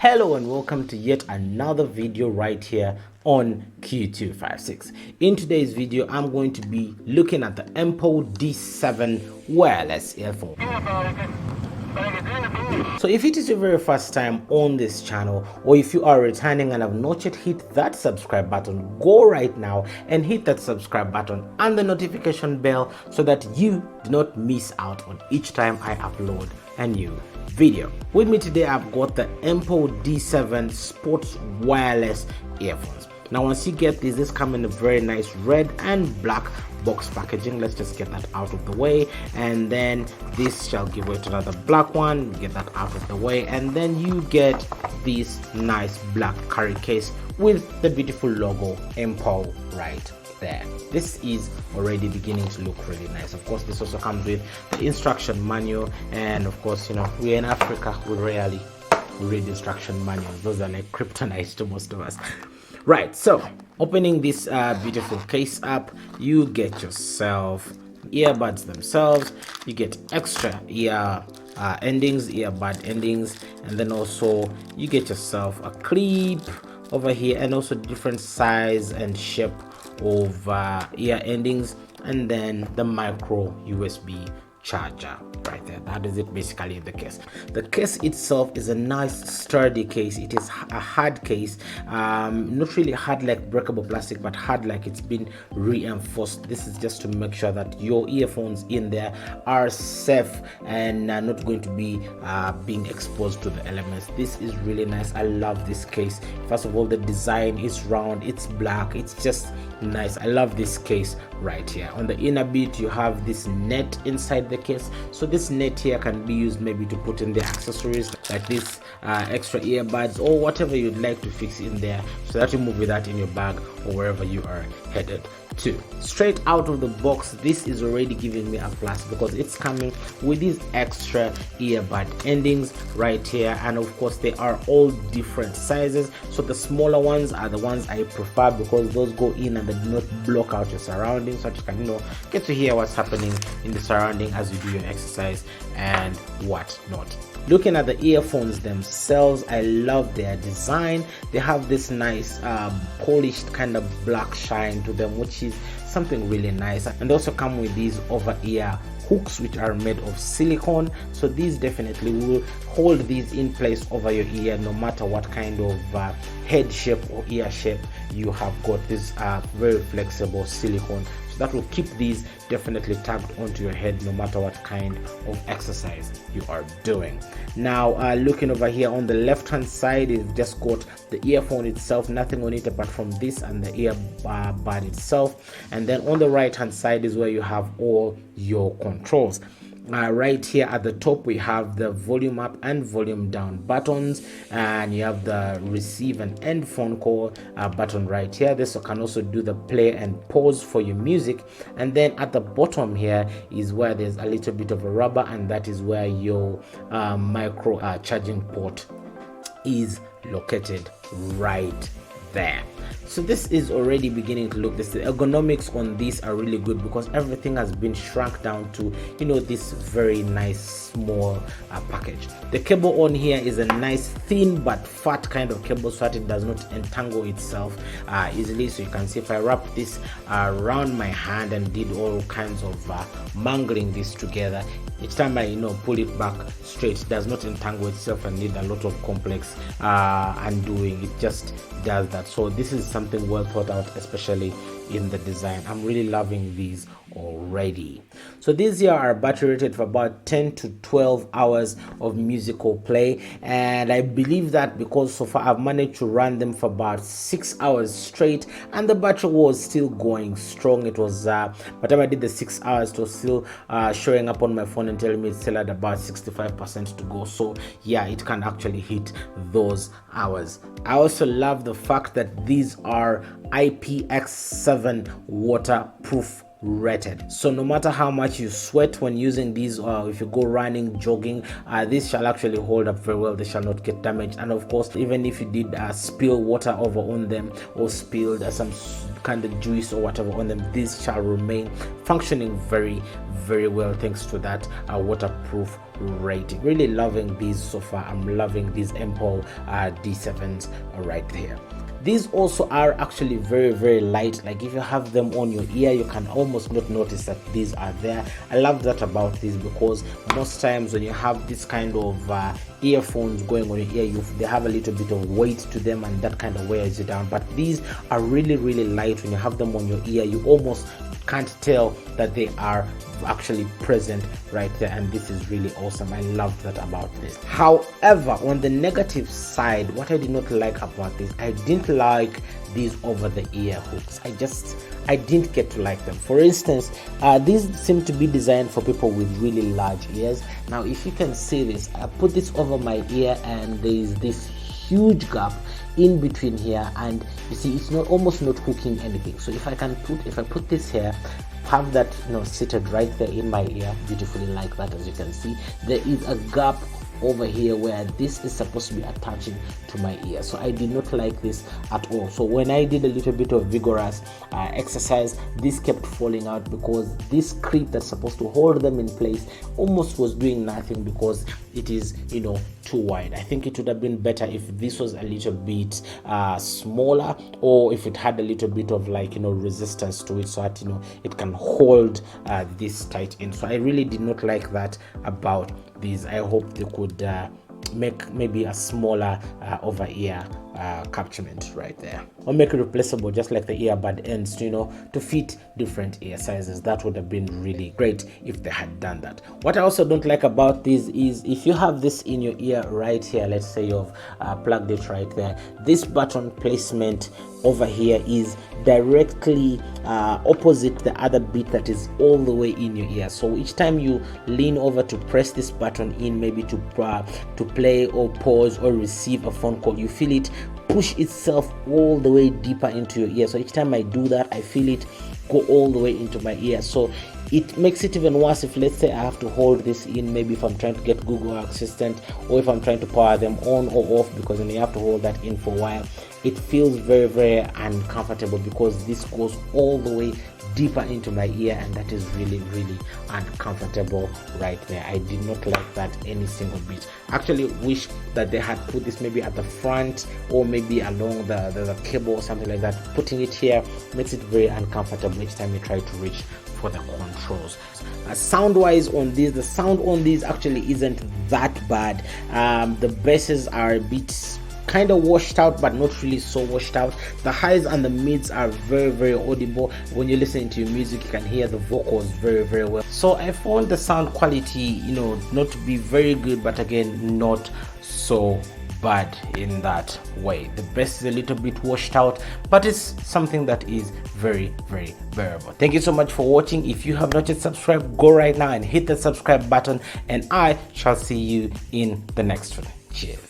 Hello and welcome to yet another video right here on Q256. In today's video, I'm going to be looking at the Mpow D7 wireless earphone. So if it is your very first time on this channel, or if you are returning and have not yet hit that subscribe button, go right now and hit that subscribe button and the notification bell so that you do not miss out on each time I upload a new video. With me today, I've got the Mpow D7 Sports Wireless Earphones. Now once you get these come in a very nice red and black box packaging. Let's just get that out of the way, and then this shall give way to another black one. Get that out of the way, and then you get this nice black carry case with the beautiful logo Mpow right there. This is already beginning to look really nice. Of course, this also comes with the instruction manual, and of course, you know, we're in Africa, we rarely read instruction manuals. Those are like kryptonite to most of us. Right, so opening this beautiful case up, you get yourself earbuds themselves. You get extra ear endings, earbud endings, and then also you get yourself a clip over here, and also different size and shape of ear endings, and then the micro USB charger right there. That is it basically in the case. The case itself is a nice sturdy case. It is a hard case, not really hard like breakable plastic, but hard like it's been reinforced. This is just to make sure that your earphones in there are safe and not going to be being exposed to the elements. This is really nice. I love this case. First of all, the design is round, it's black, it's just nice. I love this case right here. On the inner bit, you have this net inside the case, so this net here can be used maybe to put in the accessories like this extra earbuds or whatever you'd like to fix in there, so that you move with that in your bag or wherever you are headed to. Straight out of the box, this is already giving me a plus because it's coming with these extra earbud endings right here, and of course they are all different sizes. So the smaller ones are the ones I prefer because those go in and they do not block out your surroundings, so that you can, you know, get to hear what's happening in the surrounding as you do your exercise and whatnot. Looking at the earphones themselves, I love their design. They have this nice polished kind of black shine to them, which is something really nice. And they also come with these over-ear hooks which are made of silicone, so these definitely will hold these in place over your ear no matter what kind of head shape or ear shape you have got. These are very flexible silicone, so that will keep these definitely tagged onto your head no matter what kind of exercise you are doing. Now looking over here on the left hand side, you've just got the earphone itself, nothing on it apart from this and the earbud itself, and then on the right hand side is where you have all your controls. Right here at the top we have the volume up and volume down buttons, and you have the receive and end phone call button right here. This can also do the play and pause for your music, and then at the bottom here is where there's a little bit of a rubber, and that is where your micro charging port is located right there. So this is already beginning to look this. The ergonomics on these are really good because everything has been shrunk down to, you know, this very nice small package. The cable on here is a nice thin but fat kind of cable, so that it does not entangle itself easily. So you can see if I wrap this around my hand and did all kinds of mangling this together, each time I pull it back straight, it does not entangle itself and need a lot of complex undoing. It just does that. So this is something well thought out, especially in the design. I'm really loving these already. So these here are battery rated for about 10 to 12 hours of musical play, and I believe that because so far I've managed to run them for about 6 hours straight and the battery was still going strong. It was by the time I did the 6 hours, it was still showing up on my phone and telling me it's still at about 65% to go. So yeah, it can actually hit those hours. I also love the fact that these are IPX7 waterproof rated, so no matter how much you sweat when using these, or if you go running, jogging, this shall actually hold up very well. They shall not get damaged, and of course even if you did spill water over on them or spilled some kind of juice or whatever on them, these shall remain functioning very well thanks to that waterproof rating. Really loving these so far. I'm loving these Mpow D7s right there. These also are actually very light. Like if you have them on your ear, you can almost not notice that these are there. I love that about these, because most times when you have this kind of earphones going on your ear, they have a little bit of weight to them, and that kind of wears you down. But these are really light. When you have them on your ear, you almost can't tell that they are actually present right there, and this is really awesome. I love that about this. However, on the negative side, what I did not like about this, I didn't like these over the ear hooks. I didn't get to like them. For instance, these seem to be designed for people with really large ears. Now if you can see this, I put this over my ear and there is this huge gap in between here, and you see it's almost not hooking anything. So if I put this here, have that seated right there in my ear beautifully like that, as you can see, there is a gap over here where this is supposed to be attaching to my ear. So I did not like this at all. So when I did a little bit of vigorous exercise, this kept falling out, because this clip that's supposed to hold them in place almost was doing nothing, because it is too wide. I think it would have been better if this was a little bit smaller, or if it had a little bit of resistance to it, so that it can hold this tight in. So I really did not like that about these. I hope they could make maybe a smaller over ear capturement right there, or make it replaceable just like the earbud ends to fit different ear sizes. That would have been really great if they had done that. What I also don't like about these is, if you have this in your ear right here, let's say you've plugged it right there, this button placement over here is directly opposite the other bit that is all the way in your ear. So each time you lean over to press this button in, maybe to play or pause or receive a phone call, you feel it push itself all the way deeper into your ear. So each time I do that, I feel it go all the way into my ear. So it makes it even worse if, let's say, I have to hold this in, maybe if I'm trying to get Google Assistant, or if I'm trying to power them on or off, because when you have to hold that in for a while, it feels very uncomfortable, because this goes all the way deeper into my ear, and that is really uncomfortable right there. I did not like that any single bit. Actually wish that they had put this maybe at the front, or maybe along the cable or something like that. Putting it here makes it very uncomfortable each time you try to reach for the controls. Sound wise on this, the sound on these actually isn't that bad. The basses are a bit kind of washed out, but not really so washed out. The highs and the mids are very audible. When you're listening to your music, you can hear the vocals very well. So I found the sound quality not to be very good, but again not so bad in that way. The bass is a little bit washed out, but it's something that is very bearable. Thank you so much for watching. If you have not yet subscribed, go right now and hit the subscribe button, and I shall see you in the next one. Cheers.